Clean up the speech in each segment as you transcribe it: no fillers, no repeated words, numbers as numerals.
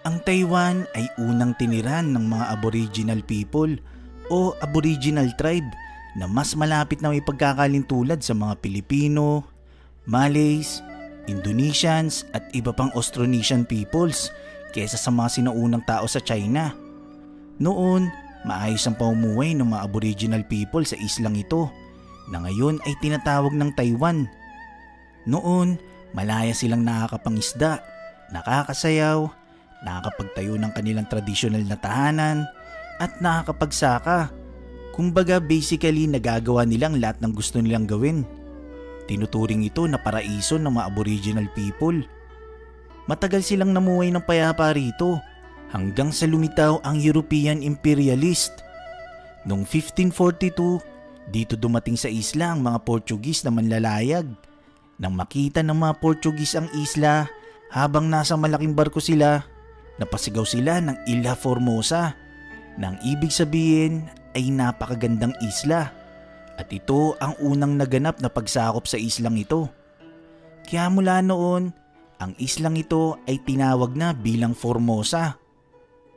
Ang Taiwan ay unang tiniran ng mga Aboriginal people o Aboriginal tribe na mas malapit na may pagkakalintulad sa mga Pilipino, Malays, Indonesians at iba pang Austronesian peoples kaysa sa mga sinaunang tao sa China. Noon, maayos ang pamumuhay ng mga Aboriginal people sa islang ito na ngayon ay tinatawag ng Taiwan. Noon, malaya silang nakakapangisda, nakakasayaw, nakakapagtayo ng kanilang tradisyonal na tahanan at nakakapagsaka. Kumbaga basically nagagawa nilang lahat ng gusto nilang gawin. Tinuturing ito na paraiso ng mga Aboriginal people. Matagal silang namuhay ng payapa rito hanggang sa lumitaw ang European imperialist. Noong 1542, dito dumating sa isla ang mga Portuguese na manlalayag. Nang makita ng mga Portuguese ang isla habang nasa malaking barko sila, napasigaw sila ng Ilha Formosa na ang ibig sabihin ay napakagandang isla at ito ang unang naganap na pagsakop sa islang ito. Kaya mula noon, ang islang ito ay tinawag na bilang Formosa.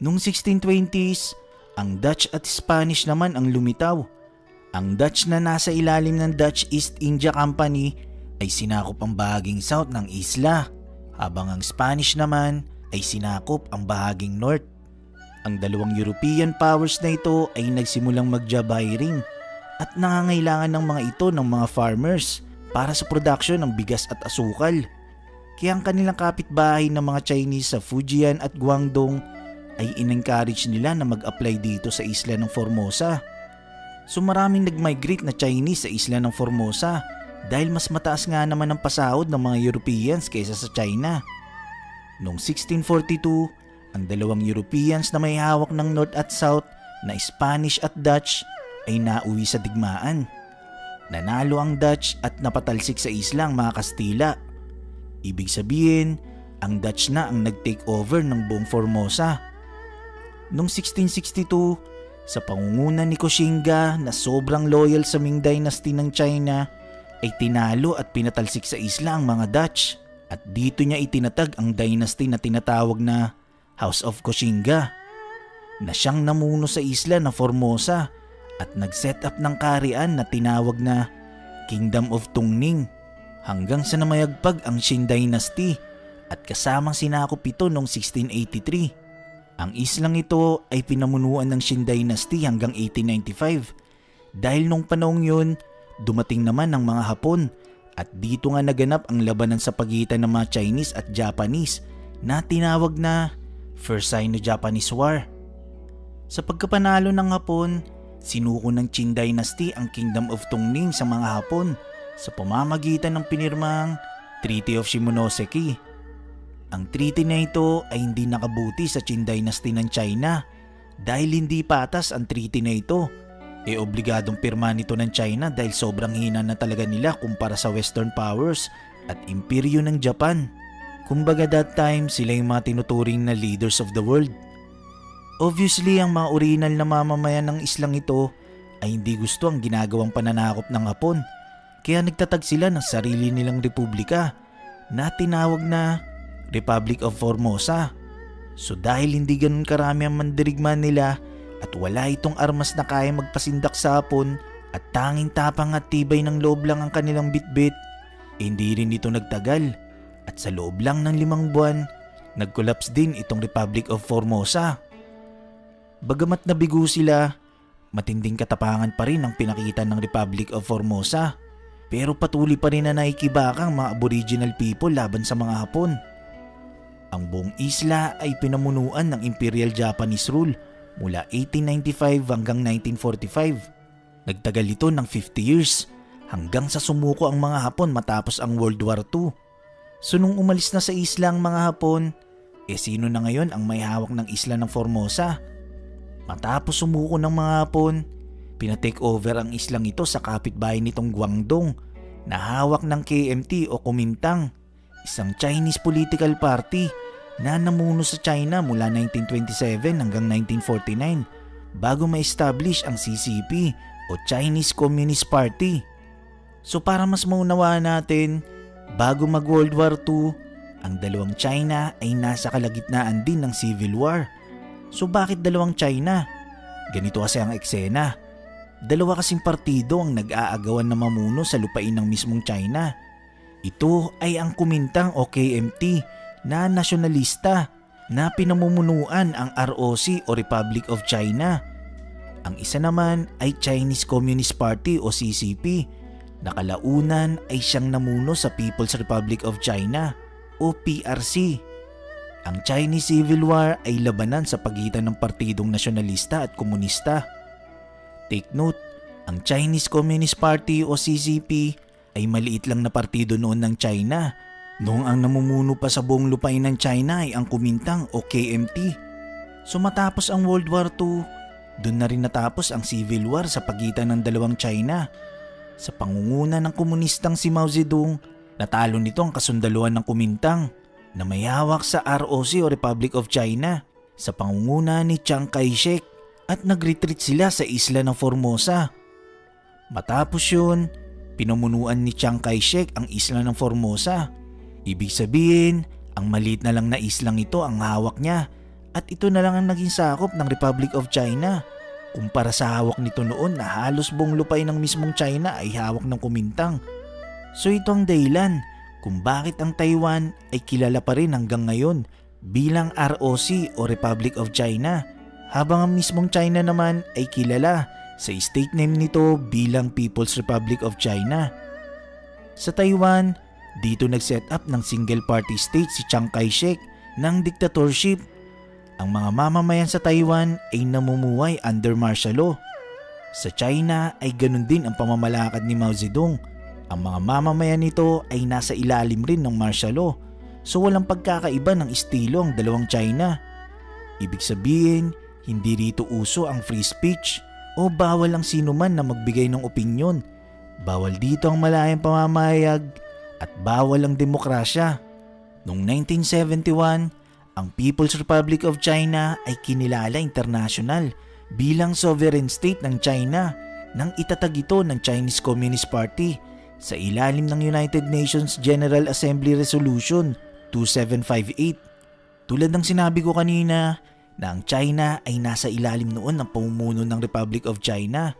Noong 1620s, ang Dutch at Spanish naman ang lumitaw. Ang Dutch na nasa ilalim ng Dutch East India Company ay sinakop ang bahaging south ng isla, habang ang Spanish naman ay sinakop ang bahaging north. Ang dalawang European powers na ito ay nagsimulang mag-job hiring at nangangailangan ng mga ito ng mga farmers para sa production ng bigas at asukal. Kaya ang kanilang kapitbahay ng mga Chinese sa Fujian at Guangdong ay in-encourage nila na mag-apply dito sa isla ng Formosa. So maraming nag-migrate na Chinese sa isla ng Formosa dahil mas mataas nga naman ang pasahod ng mga Europeans kaysa sa China. Noong 1642, ang dalawang Europeans na may hawak ng North at South na Spanish at Dutch ay nauwi sa digmaan. Nanalo ang Dutch at napatalsik sa isla ang mga Kastila. Ibig sabihin, ang Dutch na ang nag-take over ng buong Formosa. Noong 1662, sa pangunguna ni Koxinga na sobrang loyal sa Ming Dynasty ng China, ay tinalo at pinatalsik sa isla ang mga Dutch at dito niya itinatag ang dynasty na tinatawag na House of Koxinga na siyang namuno sa isla na Formosa at nag-set up ng kaharian na tinawag na Kingdom of Tungning hanggang sa namayagpag ang Qing Dynasty at kasamang sinakop ito noong 1683. Ang islang ito ay pinamunuan ng Qing Dynasty hanggang 1895 dahil nung panahong yun dumating naman ng mga Hapon at dito nga naganap ang labanan sa pagitan ng mga Chinese at Japanese na tinawag na First Sino-Japanese War. Sa pagkapanalo ng Hapon, sinuko ng Qing Dynasty ang Kingdom of Tungning sa mga Hapon sa pamamagitan ng pinirmang Treaty of Shimonoseki. Ang treaty na ito ay hindi nakabuti sa Qing Dynasty ng China dahil hindi patas ang treaty na ito. Obligadong pirma nito ng China dahil sobrang hina na talaga nila kumpara sa Western powers at imperyo ng Japan. Kumbaga that time sila yung mga tinuturing na leaders of the world. Obviously ang mga original na mamamayan ng islang ito ay hindi gusto ang ginagawang pananakop ng Hapon. Kaya nagtatag sila ng sarili nilang republika na tinawag na Republic of Formosa. So dahil hindi ganun karami ang mandirigma nila at wala itong armas na kaya magpasindak sa Hapon at tanging tapang at tibay ng loob lang ang kanilang bitbit, hindi rin ito nagtagal at sa loob lang ng 5 buwan, nag-collapse din itong Republic of Formosa. Bagamat nabigo sila, matinding katapangan pa rin ang pinakita ng Republic of Formosa pero patuloy pa rin na naikibakang mga Aboriginal people laban sa mga Hapon. Ang buong isla ay pinamunuan ng Imperial Japanese rule mula 1895 hanggang 1945. Nagtagal ito ng 50 years hanggang sa sumuko ang mga Hapon matapos ang World War II. So nung umalis na sa isla ang mga Hapon, sino na ngayon ang may hawak ng isla ng Formosa? Matapos sumuko ng mga Hapon, pinatake over ang islang ito sa kapitbahay nitong Guangdong na hawak ng KMT o Kuomintang, isang Chinese political party na namuno sa China mula 1927 hanggang 1949 bago ma-establish ang CCP o Chinese Communist Party. So para mas maunawaan natin, bago mag World War II, Ang dalawang China ay nasa kalagitnaan din ng civil war. So bakit dalawang China? Ganito kasi ang eksena. Dalawa kasing partido ang nag-aagawan na mamuno sa lupain ng mismong China. Ito ay ang Kuomintang o KMT na nasyonalista na pinamumunuan ang ROC o Republic of China. Ang isa naman ay Chinese Communist Party o CCP na kalaunan ay siyang namuno sa People's Republic of China o PRC. Ang Chinese Civil War ay labanan sa pagitan ng partidong nasyonalista at komunista. Take note, ang Chinese Communist Party o CCP ay maliit lang na partido noon ng China noong ang namumuno pa sa buong lupain ng China ay ang Kuomintang o KMT. So matapos ang World War II, doon na rin natapos ang Civil War sa pagitan ng dalawang China. Sa pangunguna ng komunistang si Mao Zedong, natalo nito ang kasundaluhan ng Kuomintang na may hawak sa ROC o Republic of China sa pangunguna ni Chiang Kai-shek at nag-retreat sila sa isla ng Formosa. Matapos yun, pinamunuan ni Chiang Kai-shek ang isla ng Formosa. Ibig sabihin, ang maliit na lang na islang ito ang hawak niya at ito na lang ang naging sakop ng Republic of China. Kumpara sa hawak nito noon na halos buong lupain ng mismong China ay hawak ng Kuomintang. So ito ang dahilan kung bakit ang Taiwan ay kilala pa rin hanggang ngayon bilang ROC o Republic of China, habang ang mismong China naman ay kilala sa state name nito bilang People's Republic of China. Sa Taiwan, dito nag-set up ng single party state si Chiang Kai-shek ng dictatorship. Ang mga mamamayan sa Taiwan ay namumuhay under martial law. Sa China ay ganun din ang pamamalakad ni Mao Zedong. Ang mga mamamayan nito ay nasa ilalim rin ng martial law. So walang pagkakaiba ng estilo ang dalawang China. Ibig sabihin, hindi rito uso ang free speech o bawal ang sino man na magbigay ng opinyon. Bawal dito ang malayang pamamayag at bawal ang demokrasya. Noong 1971, ang People's Republic of China ay kinilala international bilang sovereign state ng China nang itatag ito ng Chinese Communist Party sa ilalim ng United Nations General Assembly Resolution 2758. Tulad ng sinabi ko kanina na ang China ay nasa ilalim noon ng pamumuno ng Republic of China.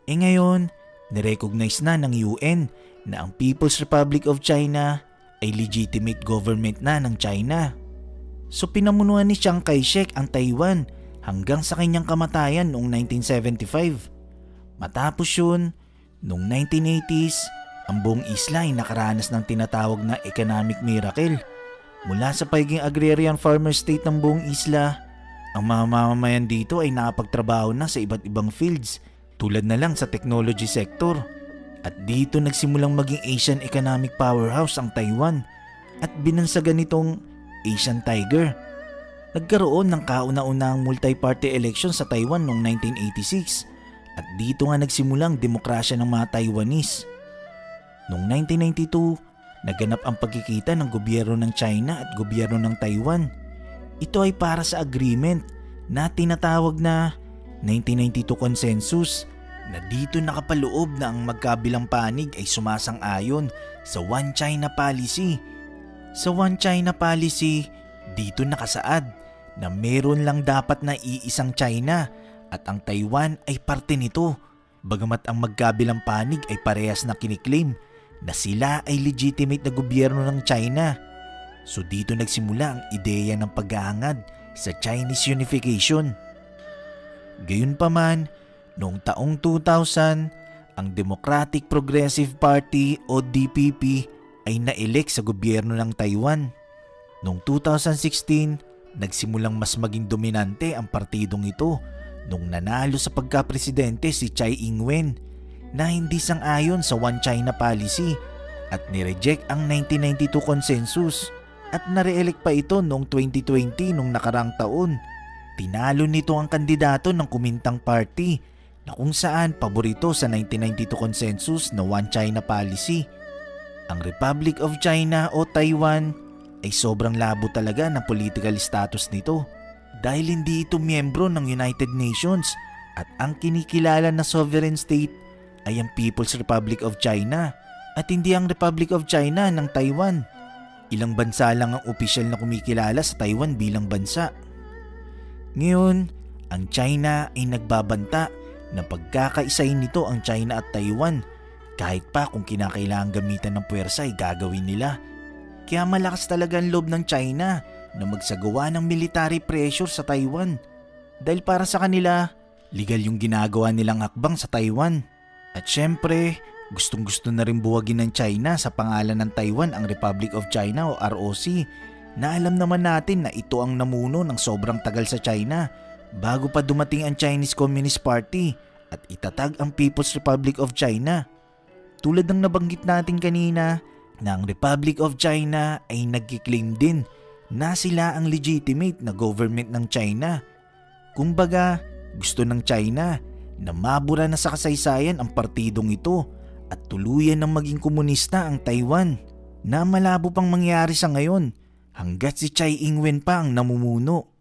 Ngayon, nirecognize na ng UN na ang People's Republic of China ay legitimate government na ng China. So pinamunuan ni Chiang Kai-shek ang Taiwan hanggang sa kanyang kamatayan noong 1975. Matapos yun, noong 1980s, ang buong isla ay nakaranas ng tinatawag na economic miracle. Mula sa pagiging agrarian farmer state ng buong isla, ang mga mamamayan dito ay nakapagtrabaho na sa iba't ibang fields tulad na lang sa technology sector. At dito nagsimulang maging Asian economic powerhouse ang Taiwan at binansagan nitong Asian Tiger. Nagkaroon ng kauna-unahang multi-party election sa Taiwan noong 1986 at dito nga nagsimulang demokrasya ng mga Taiwanese. Noong 1992, naganap ang pagkikita ng gobyerno ng China at gobyerno ng Taiwan. Ito ay para sa agreement na tinatawag na 1992 Consensus na dito nakapaloob na ang magkabilang panig ay sumasang-ayon sa One China Policy. Sa One China Policy, dito nakasaad na meron lang dapat na iisang China at ang Taiwan ay parte nito, bagamat ang magkabilang panig ay parehas na kiniklaim na sila ay legitimate na gobyerno ng China. So dito nagsimula ang ideya ng paghahangad sa Chinese unification. Gayunpaman, noong taong 2000, ang Democratic Progressive Party o DPP ay na-elect sa gobyerno ng Taiwan. Noong 2016, nagsimulang mas maging dominante ang partidong ito nung nanalo sa pagka-presidente si Tsai Ing-wen na hindi sang-ayon sa One China Policy at nireject ang 1992 Consensus at na-re-elect pa ito noong 2020 nung nakarang taon. Tinalo nito ang kandidato ng Kuomintang Party na kung saan paborito sa 1992 Consensus na One China Policy. Ang Republic of China o Taiwan ay sobrang labo talaga ng political status nito dahil hindi ito miyembro ng United Nations at ang kinikilala na sovereign state ay ang People's Republic of China at hindi ang Republic of China ng Taiwan. Ilang bansa lang ang opisyal na kumikilala sa Taiwan bilang bansa. Ngayon, ang China ay nagbabanta na pagkakaisahin nito ang China at Taiwan. Kahit pa kung kinakailangan gamitan ng puwersa ay gagawin nila. Kaya malakas talaga ang loob ng China na magsagawa ng military pressure sa Taiwan. Dahil para sa kanila, legal yung ginagawa nilang hakbang sa Taiwan. At syempre, gustong-gusto na rin buwagin ng China sa pangalan ng Taiwan ang Republic of China o ROC, na alam naman natin na ito ang namuno ng sobrang tagal sa China bago pa dumating ang Chinese Communist Party at itatag ang People's Republic of China. Tulad ng nabanggit natin kanina na ang Republic of China ay nagkiklaim din na sila ang legitimate na government ng China. Kumbaga, gusto ng China na mabura na sa kasaysayan ang partidong ito at tuluyan ng maging komunista ang Taiwan, na malabo pang mangyari sa ngayon hanggat si Tsai Ing-wen pa ang namumuno.